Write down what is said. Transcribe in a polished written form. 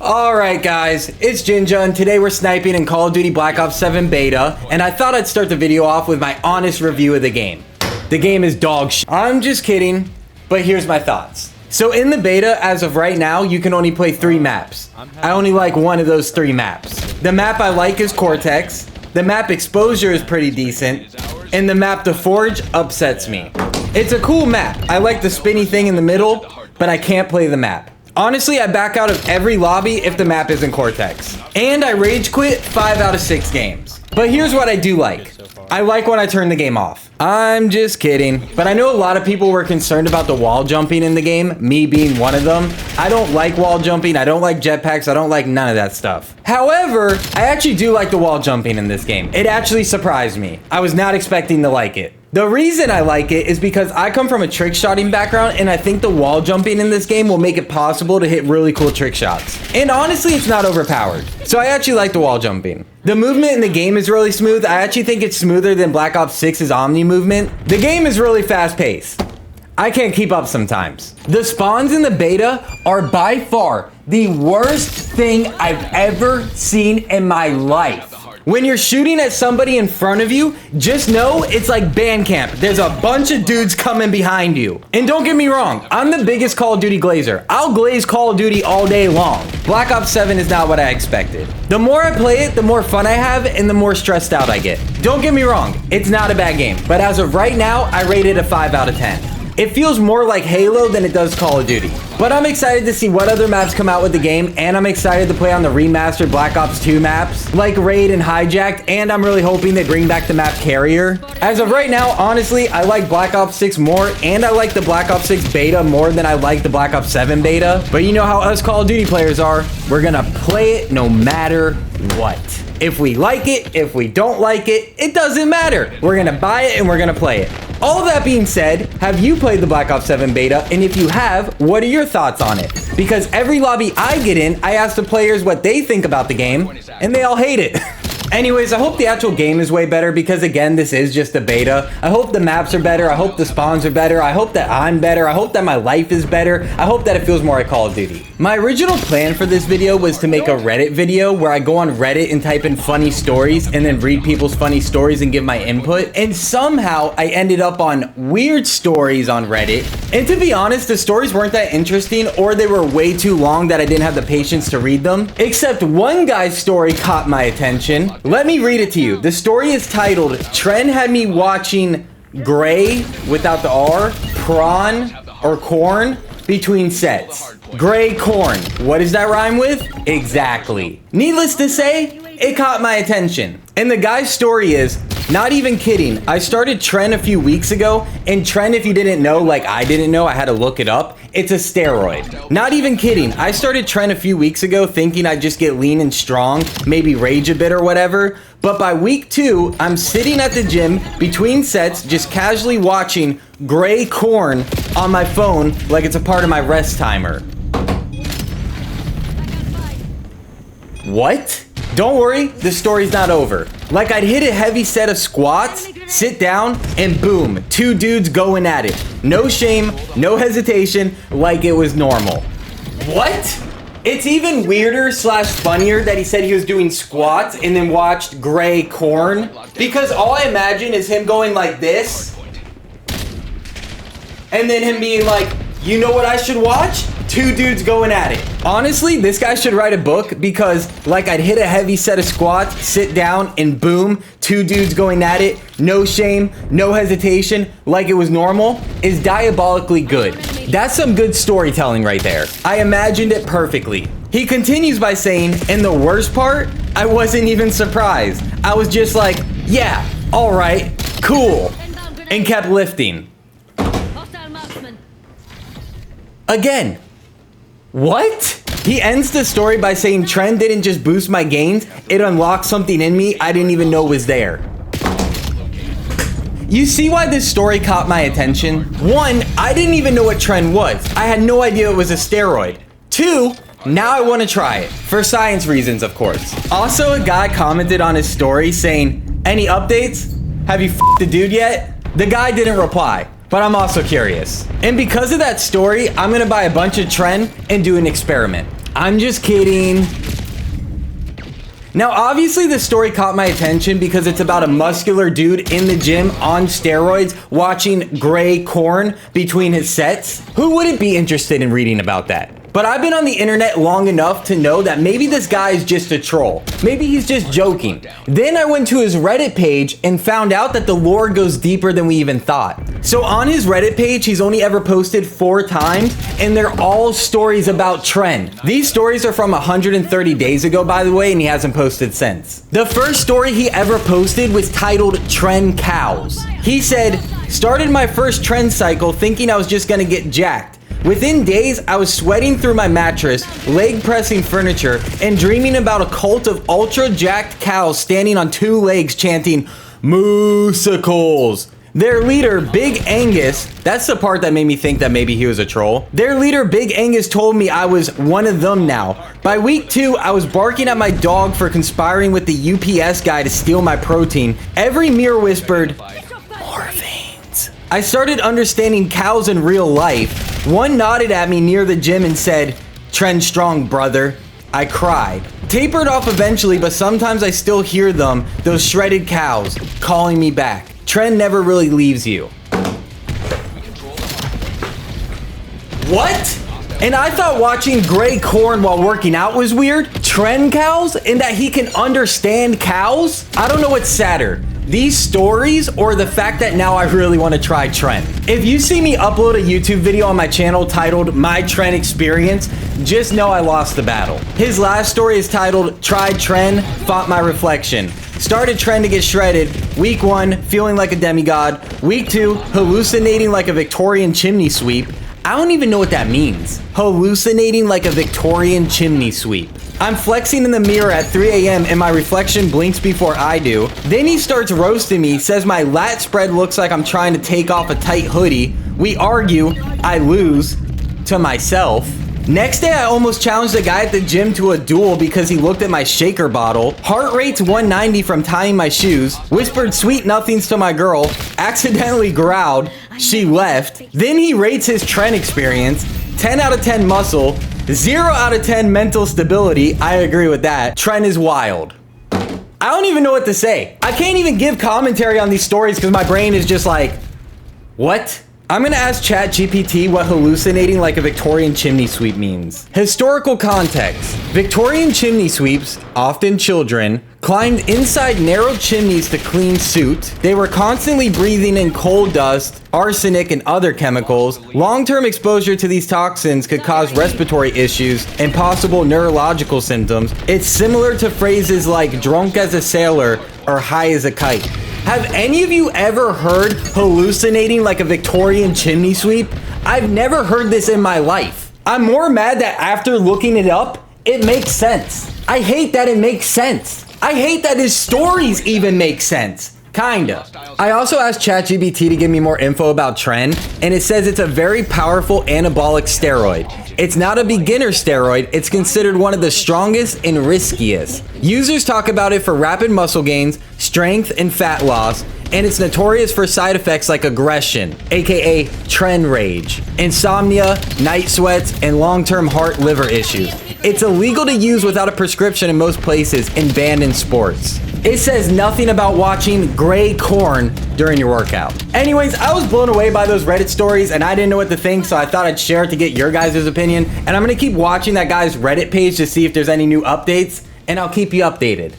Alright guys, it's Ginjaaa and today we're sniping in Call of Duty Black Ops 7 beta, and I thought I'd start the video off with my honest review of the game. The game is dog shit. I'm just kidding, but here's my thoughts. So in the beta, as of right now, you can only play 3 maps. I only like one of those 3 maps. The map I like is Cortex, the map Exposure is pretty decent, and the map The Forge upsets me. It's a cool map. I like the spinny thing in the middle, but I can't play the map. Honestly, I back out of every lobby if the map isn't Cortex. And I rage quit 5 out of 6 games. But here's what I do like. I like when I turn the game off. I'm just kidding. But I know a lot of people were concerned about the wall jumping in the game, me being one of them. I don't like wall jumping, I don't like jetpacks, I don't like none of that stuff. However, I actually do like the wall jumping in this game. It actually surprised me. I was not expecting to like it. The reason I like it is because I come from a trick shotting background, and I think the wall jumping in this game will make it possible to hit really cool trick shots. And honestly, it's not overpowered. So I actually like the wall jumping. The movement in the game is really smooth. I actually think it's smoother than Black Ops 6's Omni movement. The game is really fast paced. I can't keep up sometimes. The spawns in the beta are by far the worst thing I've ever seen in my life. When you're shooting at somebody in front of you, just know it's like band camp. There's a bunch of dudes coming behind you. And don't get me wrong, I'm the biggest Call of Duty glazer. I'll glaze Call of Duty all day long. Black Ops 7 is not what I expected. The more I play it, the more fun I have and the more stressed out I get. Don't get me wrong, it's not a bad game. But as of right now, I rate it a 5 out of 10. It feels more like Halo than it does Call of Duty. But I'm excited to see what other maps come out with the game, and I'm excited to play on the remastered Black Ops 2 maps, like Raid and Hijacked, and I'm really hoping they bring back the map Carrier. As of right now, honestly, I like Black Ops 6 more, and I like the Black Ops 6 beta more than I like the Black Ops 7 beta. But you know how us Call of Duty players are. We're gonna play it no matter what. If we like it, if we don't like it, it doesn't matter. We're gonna buy it and we're gonna play it. All of that being said, have you played the Black Ops 7 beta? And if you have, what are your thoughts on it? Because every lobby I get in, I ask the players what they think about the game, and they all hate it. Anyways, I hope the actual game is way better because, again, this is just a beta. I hope the maps are better. I hope the spawns are better. I hope that I'm better. I hope that my life is better. I hope that it feels more like Call of Duty. My original plan for this video was to make a Reddit video where I go on Reddit and type in funny stories and then read people's funny stories and give my input. And somehow I ended up on weird stories on Reddit. And to be honest, the stories weren't that interesting, or they were way too long that I didn't have the patience to read them. Except one guy's story caught my attention. Let me read it to you. The story is titled, Tren had me watching Gray, without the R, Prawn, or Corn, between sets. Gray corn. What does that rhyme with? Exactly. Needless to say, it caught my attention. And the guy's story is, not even kidding, I started Tren a few weeks ago, and Tren, if you didn't know, like I didn't know, I had to look it up, it's a steroid. Not even kidding, I started Tren a few weeks ago thinking I'd just get lean and strong, maybe rage a bit or whatever, but by week 2, I'm sitting at the gym between sets just casually watching Gray Corn on my phone like it's a part of my rest timer. What? Don't worry, the story's not over. Like, I'd hit a heavy set of squats, sit down, and boom, 2 dudes going at it. No shame, no hesitation, like it was normal. What? It's even weirder slash funnier that he said he was doing squats and then watched Gray Corn, because all I imagine is him going like this, and then him being like, you know what I should watch? 2 dudes going at it. Honestly, this guy should write a book because, like, I'd hit a heavy set of squats, sit down, and boom, 2 dudes going at it, no shame, no hesitation, like it was normal, is diabolically good. That's some good storytelling right there. I imagined it perfectly. He continues by saying, and the worst part, I wasn't even surprised. I was just like, yeah, all right, cool, and kept lifting. Again. What? He ends the story by saying Tren didn't just boost my gains, it unlocked something in me I didn't even know was there. You see why this story caught my attention? 1, I didn't even know what Tren was. I had no idea it was a steroid. 2, now I want to try it. For science reasons, of course. Also, a guy commented on his story saying, any updates? Have you f***ed the dude yet? The guy didn't reply. but I'm also curious. And because of that story, I'm gonna buy a bunch of Tren and do an experiment. I'm just kidding. Now, obviously, this story caught my attention because it's about a muscular dude in the gym on steroids watching gray corn between his sets. Who wouldn't be interested in reading about that? But I've been on the internet long enough to know that maybe this guy is just a troll. Maybe he's just joking. Then I went to his Reddit page and found out that the lore goes deeper than we even thought. So on his Reddit page, he's only ever posted 4 times, and they're all stories about Tren. These stories are from 130 days ago, by the way, and he hasn't posted since. The first story he ever posted was titled Tren Cows. He said, "Started my first Tren cycle thinking I was just gonna get jacked. Within days, I was sweating through my mattress, leg pressing furniture, and dreaming about a cult of ultra jacked cows standing on 2 legs chanting, 'Moosicles.' Their leader, Big Angus," that's the part that made me think that maybe he was a troll. "Their leader, Big Angus, told me I was one of them now. By week 2, I was barking at my dog for conspiring with the UPS guy to steal my protein. Every mirror whispered, 'More veins.' I started understanding cows in real life. One nodded at me near the gym and said, 'Tren strong, brother.' I cried. Tapered off eventually, but sometimes I still hear them, those shredded cows, calling me back. Tren never really leaves you." What? And I thought watching gray corn while working out was weird? Tren cows? And that he can understand cows? I don't know what's sadder, these stories or the fact that now I really want to try Tren. If you see me upload a YouTube video on my channel titled My Tren Experience, just know I lost the battle. His last story is titled Tried Tren, Fought My Reflection. Started Tren to get shredded. Week 1, feeling like a demigod. Week 2, hallucinating like a Victorian chimney sweep. I don't even know what that means. Hallucinating like a Victorian chimney sweep. I'm flexing in the mirror at 3 a.m. and my reflection blinks before I do. Then he starts roasting me, says my lat spread looks like I'm trying to take off a tight hoodie. We argue, I lose to myself. Next day, I almost challenged a guy at the gym to a duel because he looked at my shaker bottle. Heart rate's 190 from tying my shoes. Whispered sweet nothings to my girl. Accidentally growled. She left. Then he rates his Tren experience. 10 out of 10 muscle. 0 out of 10 mental stability. I agree with that. Tren is wild. I don't even know what to say. I can't even give commentary on these stories because my brain is just like, what? I'm gonna ask ChatGPT what hallucinating like a Victorian chimney sweep means. Historical context. Victorian chimney sweeps, often children, climbed inside narrow chimneys to clean soot. They were constantly breathing in coal dust, arsenic, and other chemicals. Long-term exposure to these toxins could cause respiratory issues and possible neurological symptoms. It's similar to phrases like drunk as a sailor or high as a kite. Have any of you ever heard hallucinating like a Victorian chimney sweep? I've never heard this in my life. I'm more mad that after looking it up, it makes sense. I hate that it makes sense. I hate that his stories even make sense. Kinda. I also asked ChatGPT to give me more info about Tren, and it says it's a very powerful anabolic steroid. It's not a beginner steroid, it's considered one of the strongest and riskiest. Users talk about it for rapid muscle gains, strength, and fat loss, and it's notorious for side effects like aggression, aka Tren rage, insomnia, night sweats, and long-term heart liver issues. It's illegal to use without a prescription in most places and banned in sports. It says nothing about watching gray corn during your workout. Anyways, I was blown away by those Reddit stories and I didn't know what to think, so I thought I'd share it to get your guys' opinion. And I'm gonna keep watching that guy's Reddit page to see if there's any new updates, and I'll keep you updated.